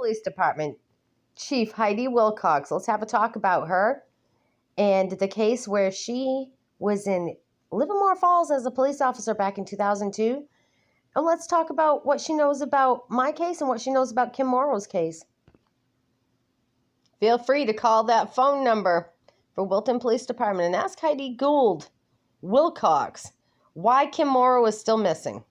Police Department Chief Heidi Wilcox. Let's have a talk about her and the case where she was in Livermore Falls as a police officer back in 2002. And let's talk about what she knows about my case and what she knows about Kim Morrow's case. Feel free to call that phone number for Wilton Police Department and ask Heidi Wilcox why Kim Morrow is still missing.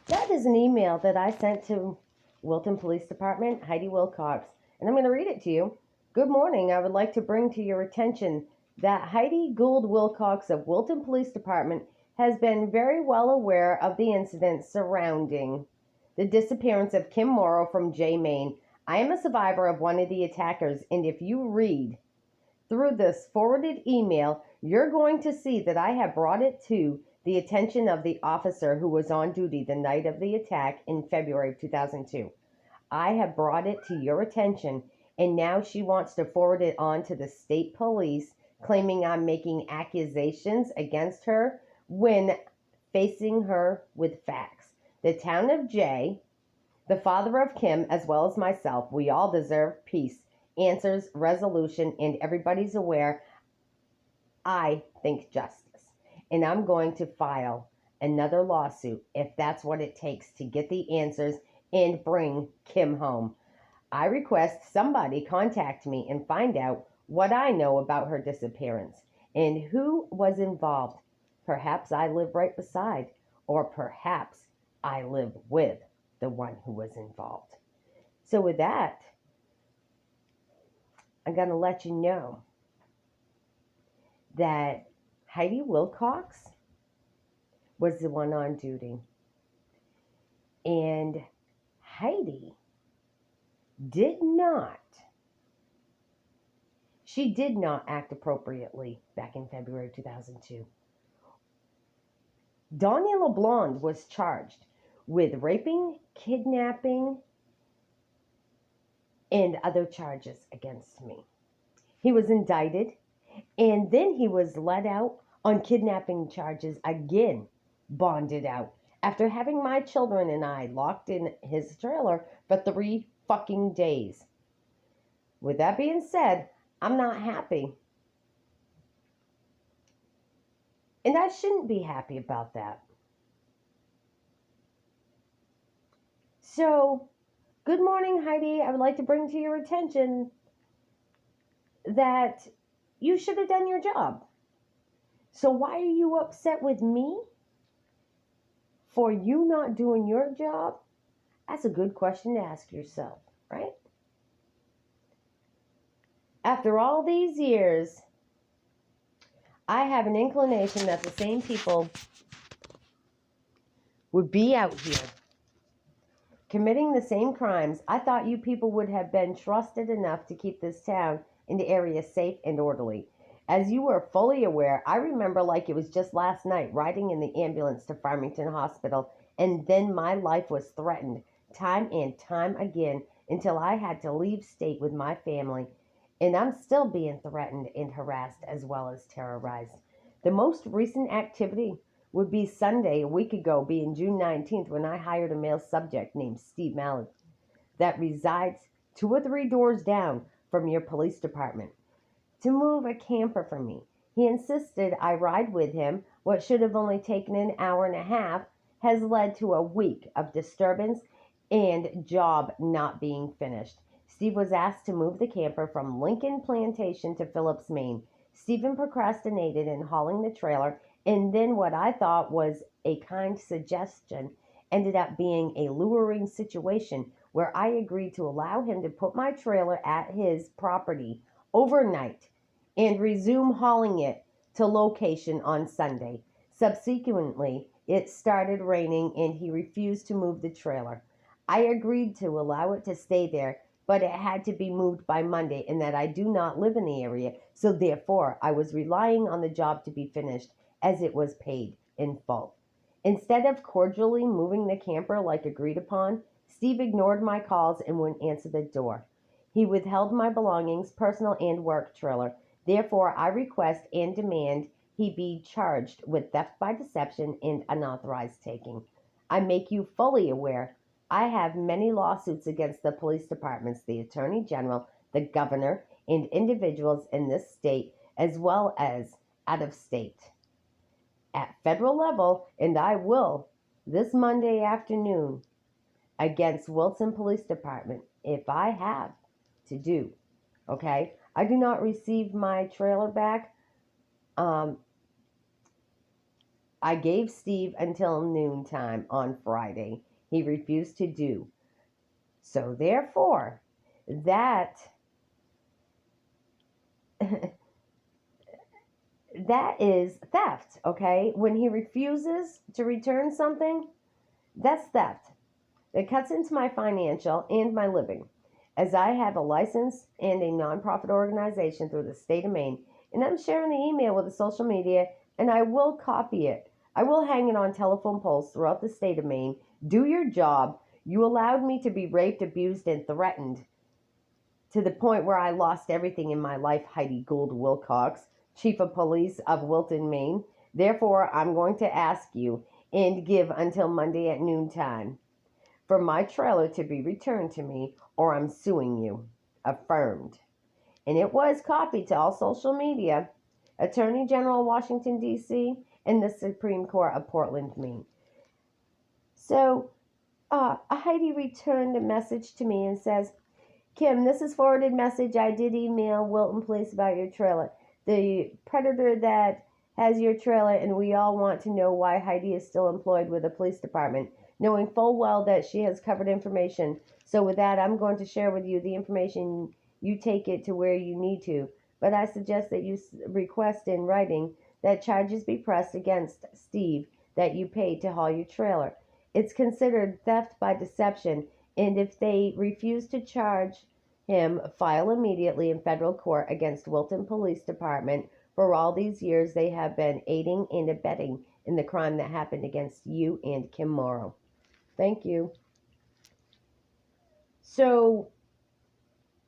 That is an email that I sent to Wilton Police Department, Heidi Wilcox, and I'm going to read it to you. Good morning. I would like to bring to your attention that Heidi Wilcox of Wilton Police Department has been very well aware of the incident surrounding the disappearance of Kim Morrow from Jay, Maine. I am a survivor of one of the attackers, and if you read through this forwarded email, you're going to see that I have brought it to the attention of the officer who was on duty the night of the attack in February of 2002. I have brought it to your attention, and now she wants to forward it on to the state police, claiming I'm making accusations against her when facing her with facts. The town of Jay, the father of Kim, as well as myself, we all deserve peace, answers, resolution, and everybody's aware I think justice. And I'm going to file another lawsuit if that's what it takes to get the answers and bring Kim home. I request somebody contact me and find out what I know about her disappearance and who was involved. Perhaps I live right beside, or perhaps I live with the one who was involved. So with that, I'm going to let you know that Heidi Wilcox was the one on duty. And Heidi did not act appropriately back in February 2002. Donnie LeBlond was charged with raping, kidnapping, and other charges against me. He was indicted, and then he was let out on kidnapping charges again, bonded out, after having my children and I locked in his trailer for 3 fucking days. With that being said, I'm not happy. And I shouldn't be happy about that. So, good morning, Heidi. I would like to bring to your attention that you should have done your job. So why are you upset with me for you not doing your job? That's a good question to ask yourself, right? After all these years, I have an inclination that the same people would be out here committing the same crimes. I thought you people would have been trusted enough to keep this town and the area safe and orderly. As you were fully aware, I remember like it was just last night riding in the ambulance to Farmington Hospital, and then my life was threatened time and time again until I had to leave state with my family, and I'm still being threatened and harassed as well as terrorized. The most recent activity would be Sunday, a week ago, being June 19th, when I hired a male subject named Steve Mallard that resides 2 or 3 doors down from your police department to move a camper for me. He insisted I ride with him. What should have only taken an hour and a half has led to a week of disturbance and job not being finished. Steve was asked to move the camper from Lincoln Plantation to Phillips, Maine. Stephen procrastinated in hauling the trailer, and then what I thought was a kind suggestion ended up being a luring situation where I agreed to allow him to put my trailer at his property overnight and resume hauling it to location on Sunday. Subsequently, it started raining and he refused to move the trailer. I agreed to allow it to stay there, but it had to be moved by Monday, and that I do not live in the area, so therefore I was relying on the job to be finished as it was paid in full. Instead of cordially moving the camper like agreed upon, Steve ignored my calls and wouldn't answer the door. He withheld my belongings, personal and work trailer. Therefore, I request and demand he be charged with theft by deception and unauthorized taking. I make you fully aware I have many lawsuits against the police departments, the attorney general, the governor, and individuals in this state as well as out of state at federal level, and I will this Monday afternoon against Wilton Police Department if I have to do. Okay? I do not receive my trailer back. I gave Steve until noontime on Friday. He refused to do. So therefore, that that is theft, okay? When he refuses to return something, that's theft. It cuts into my financial and my living. As I have a license and a nonprofit organization through the state of Maine, and I'm sharing the email with the social media, and I will copy it. I will hang it on telephone poles throughout the state of Maine. Do your job. You allowed me to be raped, abused, and threatened to the point where I lost everything in my life, Heidi Wilcox, Chief of Police of Wilton, Maine. Therefore, I'm going to ask you and give until Monday at noontime for my trailer to be returned to me, or I'm suing you. Affirmed. And it was copied to all social media, Attorney General Washington, D.C., and the Supreme Court of Portland, Maine. So Heidi returned a message to me and says, Kim, this is forwarded message. I did email Wilton Police about your trailer. The predator that has your trailer, and we all want to know why Heidi is still employed with the police department, knowing full well that she has covered information. So with that, I'm going to share with you the information. You take it to where you need to. But I suggest that you request in writing that charges be pressed against Steve that you paid to haul your trailer. It's considered theft by deception, and if they refuse to charge him, file immediately in federal court against Wilton Police Department. For all these years, they have been aiding and abetting in the crime that happened against you and Kim Morrow. Thank you. So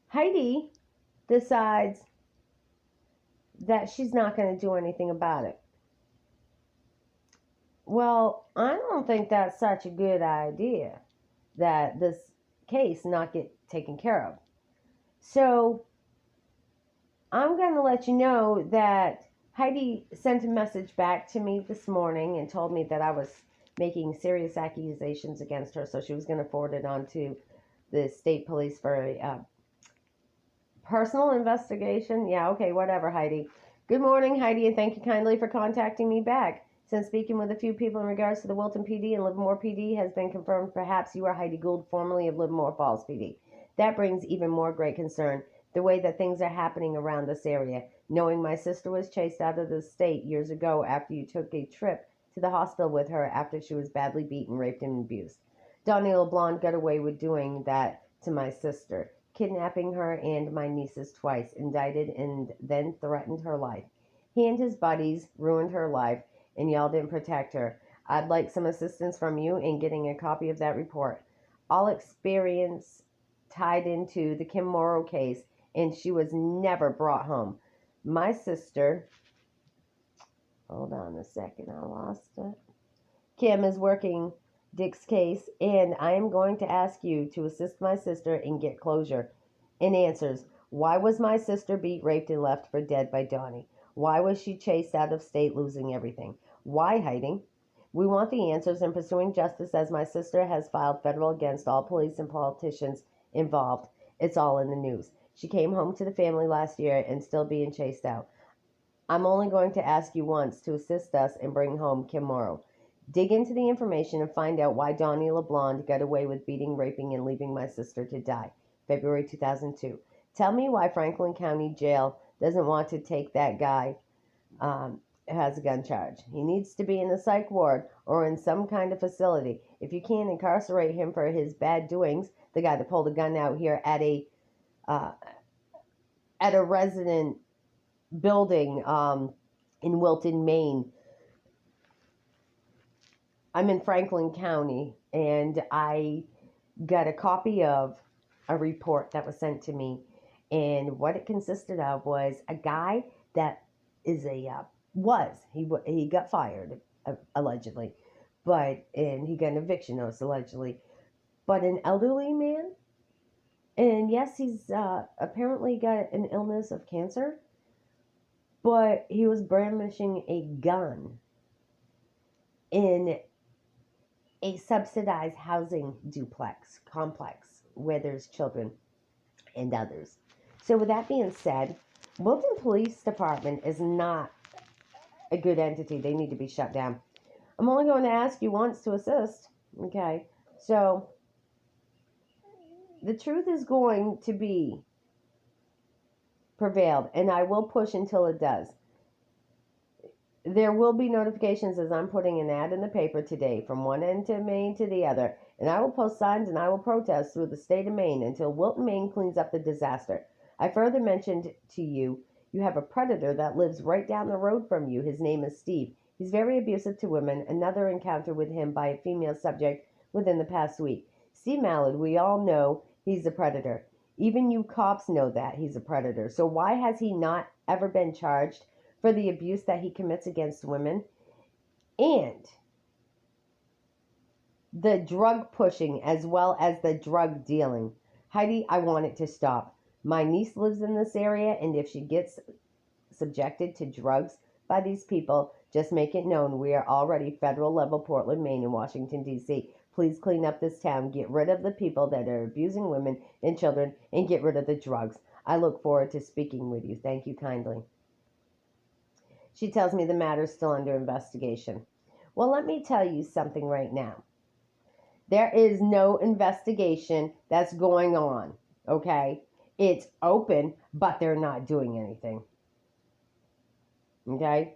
Heidi decides that she's not going to do anything about it. Well, I don't think that's such a good idea, that this case not get taken care of. So I'm going to let you know that Heidi sent a message back to me this morning and told me that I was making serious accusations against her, so she was going to forward it on to the state police for a personal investigation. Yeah, okay, whatever, Heidi. Good morning, Heidi, and thank you kindly for contacting me back. Since speaking with a few people in regards to the Wilton PD and Livermore PD has been confirmed, perhaps you are Heidi Gould, formerly of Livermore Falls PD. That brings even more great concern, the way that things are happening around this area. Knowing my sister was chased out of the state years ago after you took a trip to the hospital with her after she was badly beaten, raped, and abused. Donnie LeBlanc got away with doing that to my sister, kidnapping her and my nieces twice, indicted and then threatened her life. He and his buddies ruined her life, and y'all didn't protect her. I'd like some assistance from you in getting a copy of that report. All experience tied into the Kim Morrow case, and she was never brought home. My sister, hold on a second, I lost it. Kim is working Dick's case, and I am going to ask you to assist my sister and get closure and answers. Why was my sister beat, raped, and left for dead by Donnie? Why was she chased out of state, losing everything? Why hiding? We want the answers in pursuing justice, as my sister has filed federal against all police and politicians involved. It's all in the news. She came home to the family last year and still being chased out. I'm only going to ask you once to assist us and bring home Kim Morrow. Dig into the information and find out why Donnie LeBlanc got away with beating, raping, and leaving my sister to die. February 2002. Tell me why Franklin County Jail doesn't want to take that guy has a gun charge. He needs to be in the psych ward or in some kind of facility. If you can't incarcerate him for his bad doings, the guy that pulled a gun out here at a resident building in Wilton, Maine, I'm in Franklin County, and I got a copy of a report that was sent to me, and what it consisted of was a guy that is he got fired allegedly, and he got an eviction notice allegedly, but an elderly man, and yes, he's apparently got an illness of cancer, but he was brandishing a gun in a subsidized housing duplex complex where there's children and others. So with that being said, Wilton Police Department is not a good entity. They need to be shut down. I'm only going to ask you once to assist. Okay. So the truth is going to be prevailed, and I will push until it does. There will be notifications as I'm putting an ad in the paper today from one end of Maine to the other, and I will post signs and I will protest through the state of Maine until Wilton, Maine cleans up the disaster. I further mentioned to you, you have a predator that lives right down the road from you. His name is Steve. He's very abusive to women. Another encounter with him by a female subject within the past week. Steve Mallard, we all know he's a predator. Even you cops know that he's a predator. So why has he not ever been charged for the abuse that he commits against women? And the drug pushing as well as the drug dealing. Heidi, I want it to stop. My niece lives in this area, and if she gets subjected to drugs by these people, just make it known we are already federal level Portland, Maine, and Washington, D.C. Please clean up this town. Get rid of the people that are abusing women and children, and get rid of the drugs. I look forward to speaking with you. Thank you kindly. She tells me the matter is still under investigation. Well, let me tell you something right now. There is no investigation that's going on, okay? It's open, but they're not doing anything, okay?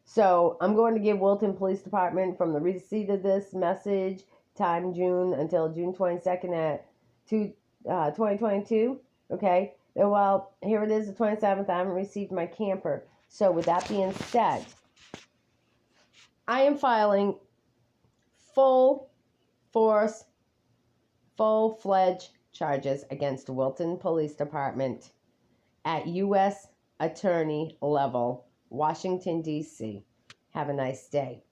So I'm going to give Wilton Police Department, from the receipt of this message, time June until June 22nd at 2022, okay? And well, here it is, the 27th. I haven't received my camper. So with that being said, I am filing full-fledged charges against Wilton Police Department at U.S. Attorney level, Washington, D.C. Have a nice day.